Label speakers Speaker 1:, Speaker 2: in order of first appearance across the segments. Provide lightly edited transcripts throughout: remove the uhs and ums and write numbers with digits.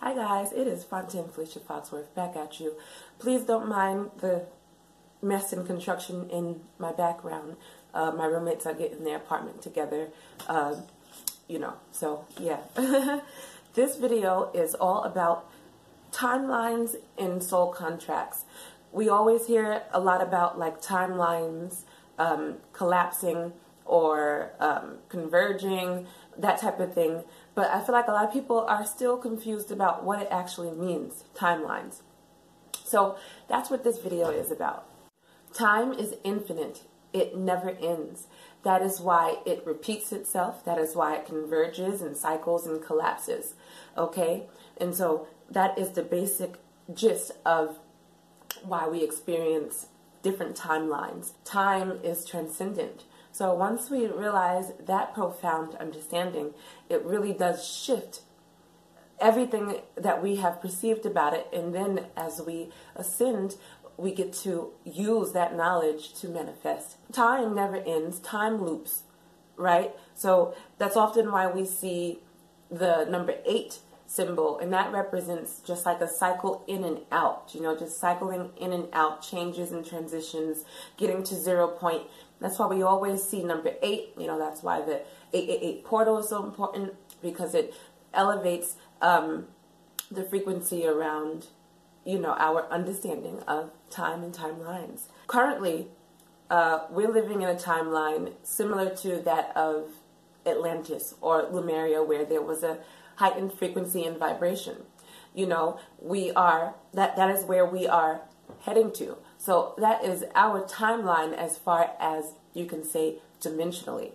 Speaker 1: Hi guys, it is Fontaine Felicia Foxworth back at you. Please don't mind the mess and construction in my background. My roommates are getting their apartment together, so yeah. This video is all about timelines in soul contracts. We always hear a lot about like timelines collapsing or converging, that type of thing. But I feel like a lot of people are still confused about what it actually means, timelines. So that's what this video is about. Time is infinite. It never ends. That is why it repeats itself. That is why it converges and cycles and collapses. Okay? And so that is the basic gist of why we experience different timelines. Time is transcendent. So once we realize that profound understanding, it really does shift everything that we have perceived about it. And then as we ascend, we get to use that knowledge to manifest. Time never ends. Time loops, right? So that's often why we see the number 8 symbol, and that represents just like a cycle in and out, just cycling in and out, changes and transitions, getting to 0 point. That's why we always see number 8. That's why the 888 portal is so important, because it elevates the frequency around, our understanding of time and timelines. Currently, we're living in a timeline similar to that of Atlantis or Lemuria, where there was a heightened frequency and vibration. That is where we are heading to. So that is our timeline as far as you can say dimensionally.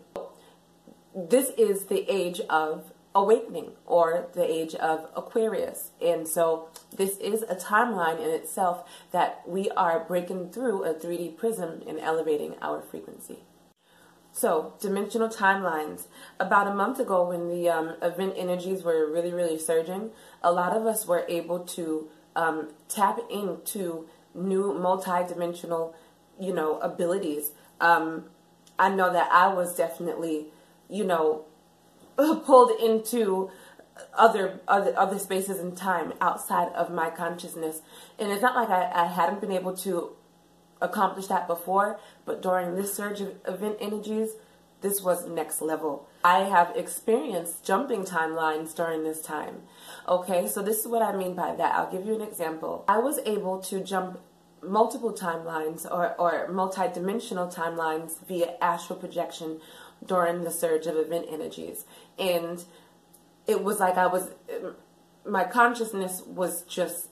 Speaker 1: This is the age of awakening, or the age of Aquarius. And so this is a timeline in itself that we are breaking through a 3D prism and elevating our frequency. So, dimensional timelines. About a month ago, when the event energies were really, really surging, a lot of us were able to tap into new multi-dimensional, abilities. I know that I was definitely, pulled into other spaces in time outside of my consciousness. And it's not like I hadn't been able to accomplish that before, but during this surge of event energies, this was next level. I have experienced jumping timelines during this time. Okay, so this is what I mean by that. I'll give you an example. I was able to jump multiple timelines or multi-dimensional timelines via astral projection during the surge of event energies. And it was like my consciousness was just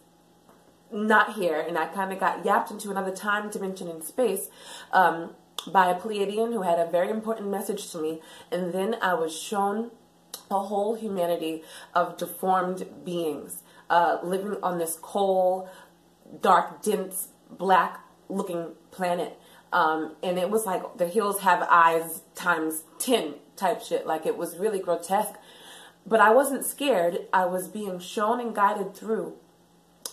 Speaker 1: not here, and I kind of got yapped into another time, dimension, and space by a Pleiadian who had a very important message to me. And then I was shown a whole humanity of deformed beings living on this cold, dark, dense, black-looking planet. And it was like the hills have eyes times 10 type shit. Like, it was really grotesque. But I wasn't scared. I was being shown and guided through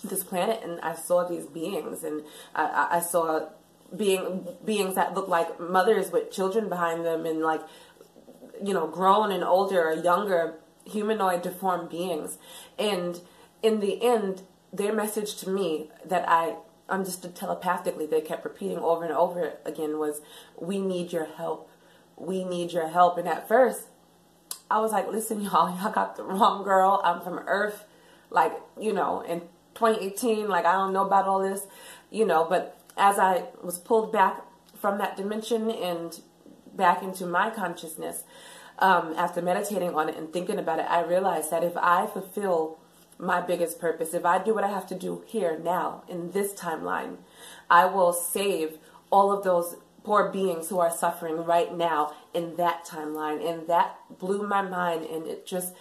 Speaker 1: this planet, and I saw these beings, and I saw beings that looked like mothers with children behind them, and like, grown and older or younger humanoid deformed beings. And in the end, their message to me that I understood telepathically, they kept repeating over and over again, was, "We need your help. We need your help." And at first, I was like, "Listen, y'all got the wrong girl. I'm from Earth, like, in 2018, like, I don't know about all this, but as I was pulled back from that dimension and back into my consciousness, after meditating on it and thinking about it, I realized that if I fulfill my biggest purpose, if I do what I have to do here, now, in this timeline, I will save all of those poor beings who are suffering right now in that timeline. And that blew my mind, and it just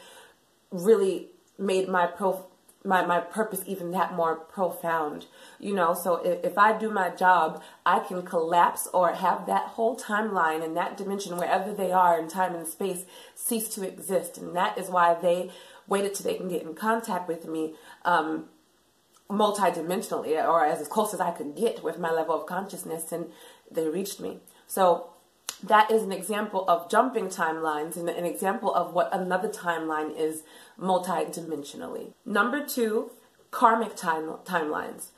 Speaker 1: really made my purpose even that more profound, so if I do my job, I can collapse or have that whole timeline and that dimension, wherever they are in time and space, cease to exist. And that is why they waited till they can get in contact with me multidimensionally, or as close as I could get with my level of consciousness, and they reached me. So that is an example of jumping timelines and an example of what another timeline is multidimensionally. Number 2, karmic timelines.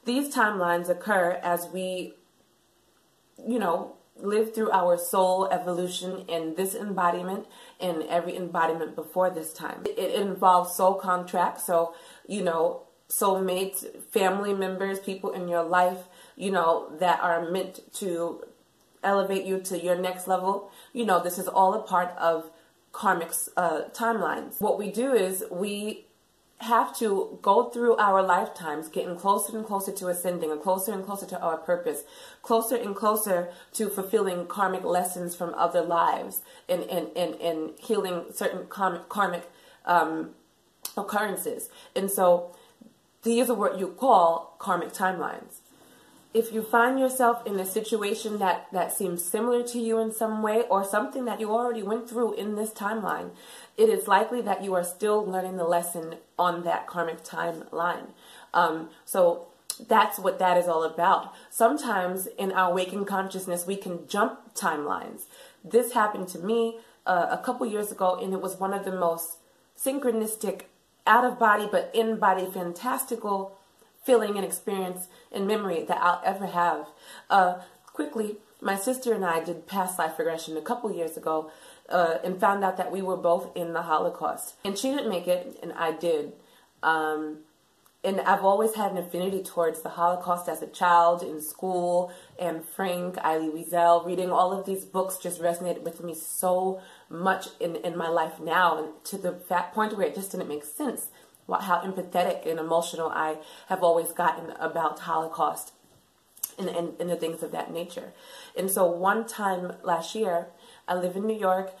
Speaker 1: These timelines occur as we, live through our soul evolution in this embodiment and every embodiment before this time. It involves soul contracts, so, soulmates, family members, people in your life, that are meant to elevate you to your next level. This is all a part of karmic timelines. What we do is we have to go through our lifetimes getting closer and closer to ascending, and closer to our purpose, closer and closer to fulfilling karmic lessons from other lives, and healing certain karmic occurrences. And so these are what you call karmic timelines. If you find yourself in a situation that seems similar to you in some way, or something that you already went through in this timeline, it is likely that you are still learning the lesson on that karmic timeline. So that's what that is all about. Sometimes in our waking consciousness, we can jump timelines. This happened to me a couple years ago, and it was one of the most synchronistic, out-of-body but in-body, fantastical feeling and experience and memory that I'll ever have. Quickly, my sister and I did past life regression a couple years ago, and found out that we were both in the Holocaust. And she didn't make it, and I did. And I've always had an affinity towards the Holocaust as a child in school, and Frank, Elie Wiesel, reading all of these books just resonated with me so much in my life now, and to the point where it just didn't make sense how empathetic and emotional I have always gotten about Holocaust and the things of that nature. And so one time last year, I live in New York,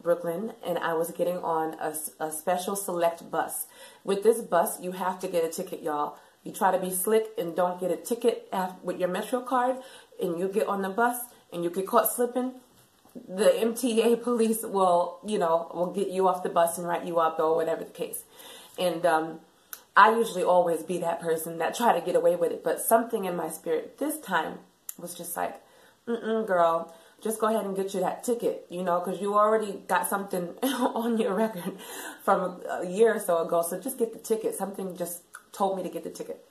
Speaker 1: Brooklyn, and I was getting on a special select bus. With this bus, you have to get a ticket, y'all. You try to be slick and don't get a ticket with your Metro card, and you get on the bus and you get caught slipping, the MTA police will get you off the bus and write you up, or whatever the case. And I usually always be that person that try to get away with it. But something in my spirit this time was just like, girl, just go ahead and get you that ticket, because you already got something on your record from a year or so ago. So just get the ticket. Something just told me to get the ticket.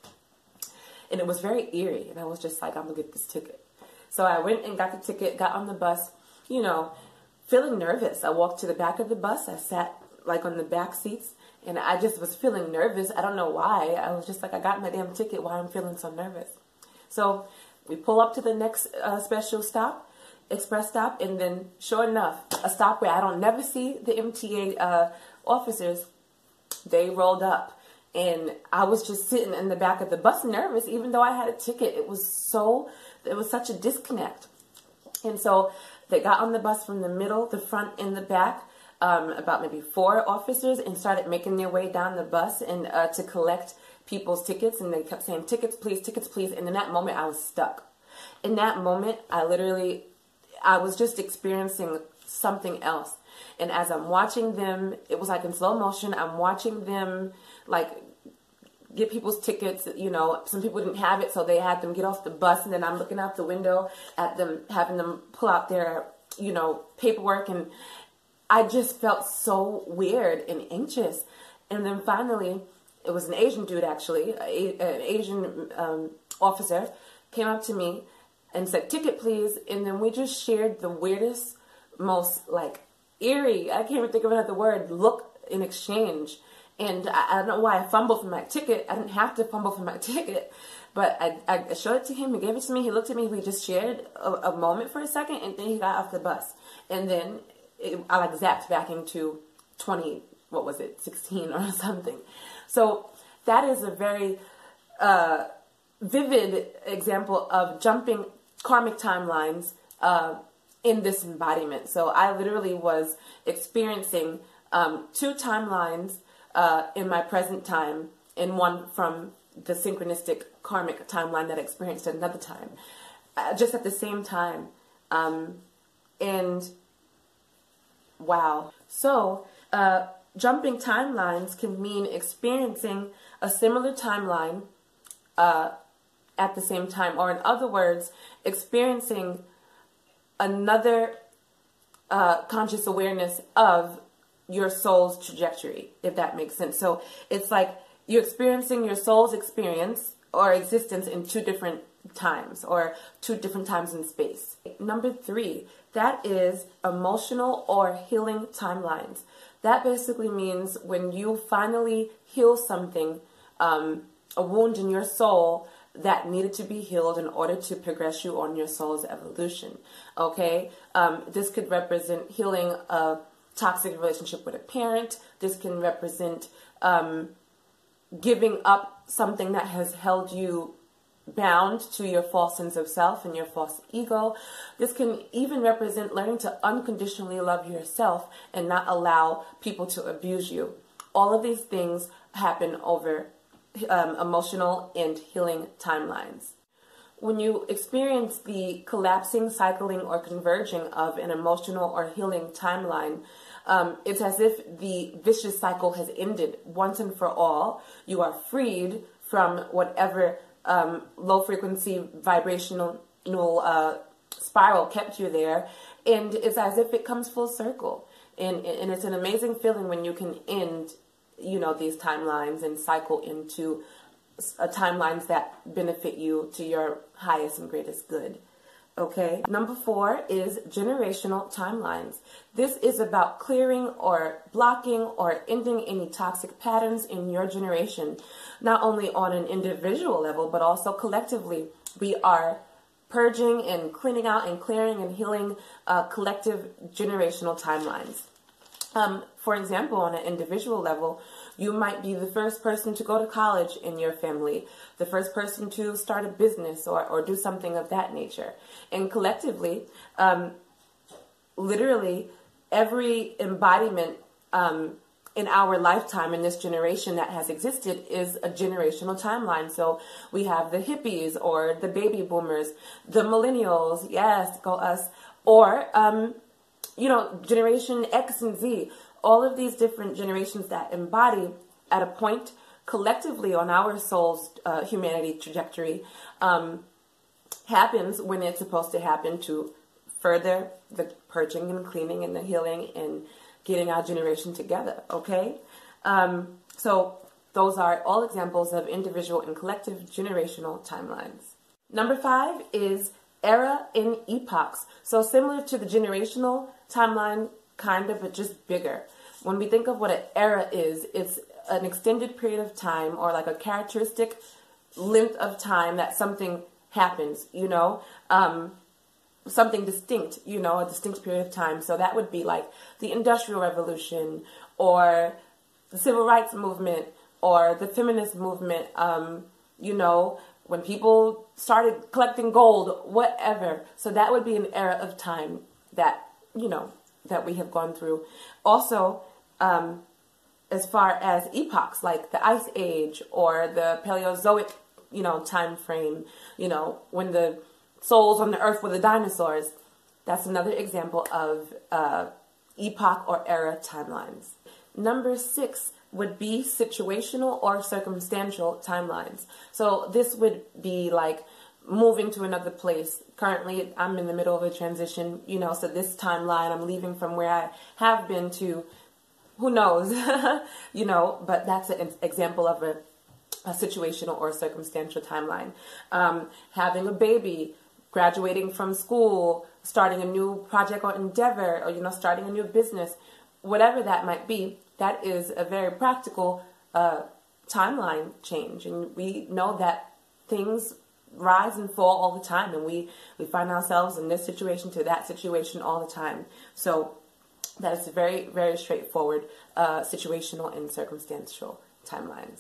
Speaker 1: And it was very eerie. And I was just like, I'm going to get this ticket. So I went and got the ticket, got on the bus, feeling nervous. I walked to the back of the bus. I sat on the back seats. And I just was feeling nervous. I don't know why. I was just like, I got my damn ticket. Why I'm feeling so nervous? So we pull up to the next special stop, express stop, and then sure enough, a stop where I don't never see the MTA officers, they rolled up. And I was just sitting in the back of the bus nervous, even though I had a ticket. It was such a disconnect. And so they got on the bus from the middle, the front, and the back. About maybe 4 officers, and started making their way down the bus and to collect people's tickets, and they kept saying, tickets please, and in that moment I was stuck. In that moment I was just experiencing something else, and as I'm watching them, it was like in slow motion, I'm watching them get people's tickets. Some people didn't have it, so they had them get off the bus, and then I'm looking out the window at them, having them pull out their paperwork, and I just felt so weird and anxious. And then finally, it was an Asian dude, actually, an Asian officer, came up to me and said, ticket please. And then we just shared the weirdest, most eerie, I can't even think of another word, look in exchange. And I don't know why I fumbled for my ticket. I didn't have to fumble for my ticket. But I showed it to him, he gave it to me, he looked at me, we just shared a moment for a second, and then he got off the bus. And then I zapped back into 16 or something. So that is a very vivid example of jumping karmic timelines in this embodiment. So I literally was experiencing 2 timelines in my present time, and one from the synchronistic karmic timeline that I experienced at another time, just at the same time. And wow. So, jumping timelines can mean experiencing a similar timeline at the same time, or in other words, experiencing another conscious awareness of your soul's trajectory, if that makes sense. So it's like you're experiencing your soul's experience or existence in two different times, or two different times in space. Number 3, that is emotional or healing timelines. That basically means when you finally heal something, a wound in your soul that needed to be healed in order to progress you on your soul's evolution. Okay? This could represent healing a toxic relationship with a parent. This can represent giving up something that has held you bound to your false sense of self and your false ego. This can even represent learning to unconditionally love yourself and not allow people to abuse you. All of these things happen over emotional and healing timelines. When you experience the collapsing, cycling, or converging of an emotional or healing timeline, it's as if the vicious cycle has ended once and for all. You are freed from whatever low frequency vibrational spiral kept you there, and it's as if it comes full circle. And it's an amazing feeling when you can end, these timelines and cycle into timelines that benefit you to your highest and greatest good. Okay. Number 4 is generational timelines. This is about clearing or blocking or ending any toxic patterns in your generation, not only on an individual level, but also collectively. We are purging and cleaning out and clearing and healing collective generational timelines. For example, on an individual level, you might be the first person to go to college in your family, the first person to start a business or do something of that nature. And collectively, literally every embodiment in our lifetime in this generation that has existed is a generational timeline. So we have the hippies or the baby boomers, the millennials, yes, go us, or, Generation X and Z. All of these different generations that embody at a point collectively on our soul's humanity trajectory happens when it's supposed to happen to further the purging and cleaning and the healing and getting our generation together, okay? So those are all examples of individual and collective generational timelines. Number 5 is era in epochs. So similar to the generational timeline, kind of, but just bigger. When we think of what an era is, it's an extended period of time or like a characteristic length of time that something happens, something distinct, a distinct period of time. So that would be like the Industrial Revolution or the Civil Rights Movement or the feminist movement, when people started collecting gold, whatever. So that would be an era of time that, that we have gone through. Also, as far as epochs, like the Ice Age or the Paleozoic, time frame, when the souls on the earth were the dinosaurs, that's another example of epoch or era timelines. Number 6 would be situational or circumstantial timelines. So this would be like moving to another place. Currently, I'm in the middle of a transition, so this timeline, I'm leaving from where I have been to who knows, but that's an example of a situational or circumstantial timeline. Having a baby, graduating from school, starting a new project or endeavor, or, starting a new business, whatever that might be, that is a very practical timeline change. And we know that things rise and fall all the time, and we find ourselves in this situation to that situation all the time. So that is very, very straightforward situational and circumstantial timelines.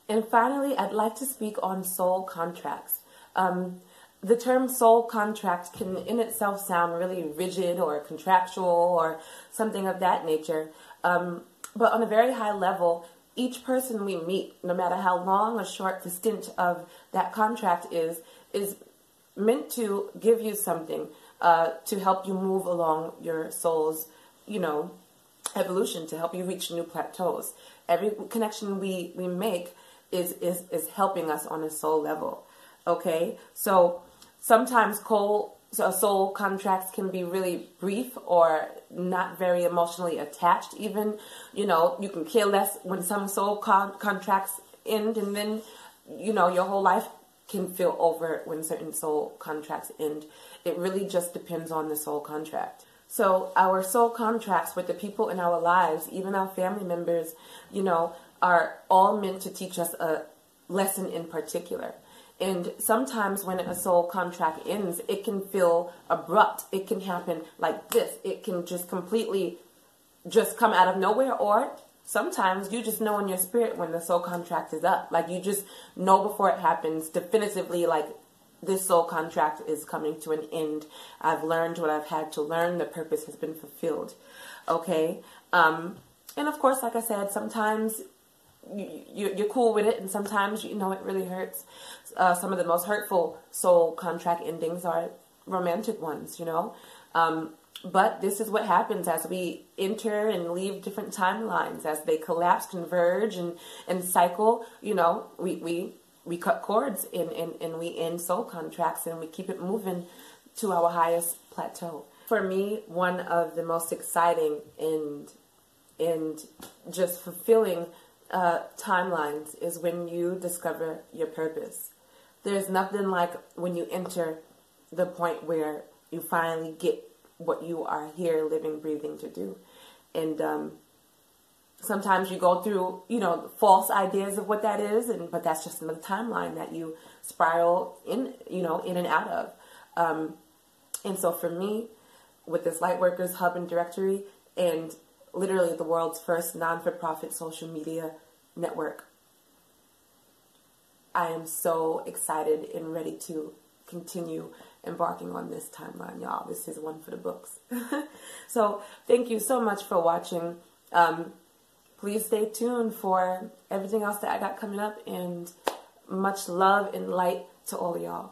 Speaker 1: And finally, I'd like to speak on soul contracts. The term soul contract can in itself sound really rigid or contractual or something of that nature. But on a very high level, each person we meet, no matter how long or short the stint of that contract is meant to give you something to help you move along your soul's, evolution, to help you reach new plateaus. Every connection we make is helping us on a soul level. Okay, so sometimes so soul contracts can be really brief or not very emotionally attached even. You know, you can care less when some soul contracts end, and then, you know, your whole life can feel over when certain soul contracts end. It really just depends on the soul contract. So our soul contracts with the people in our lives, even our family members, you know, are all meant to teach us a lesson in particular. And sometimes when a soul contract ends, it can feel abrupt. It can happen like this. It can just completely just come out of nowhere, or sometimes you just know in your spirit when the soul contract is up. Like you just know before it happens definitively, like this soul contract is coming to an end. I've learned what I've had to learn. The purpose has been fulfilled. Okay. And of course, like I said, sometimes you're cool with it, and sometimes, you know, it really hurts. Some of the most hurtful soul contract endings are romantic ones, you know. But this is what happens as we enter and leave different timelines, as they collapse, converge, and cycle. You know, we cut cords and we end soul contracts, and we keep it moving to our highest plateau. For me, one of the most exciting and just fulfilling timelines is when you discover your purpose. There's nothing like when you enter the point where you finally get what you are here living, breathing to do. And sometimes you go through, you know, false ideas of what that is, but that's just another timeline that you spiral in, you know, in and out of. And so for me, with this Lightworkers Hub and Directory, and literally the world's first non-for-profit social media network, I am so excited and ready to continue embarking on this timeline, y'all. This is one for the books. So thank you so much for watching. Please stay tuned for everything else that I got coming up, and much love and light to all of y'all.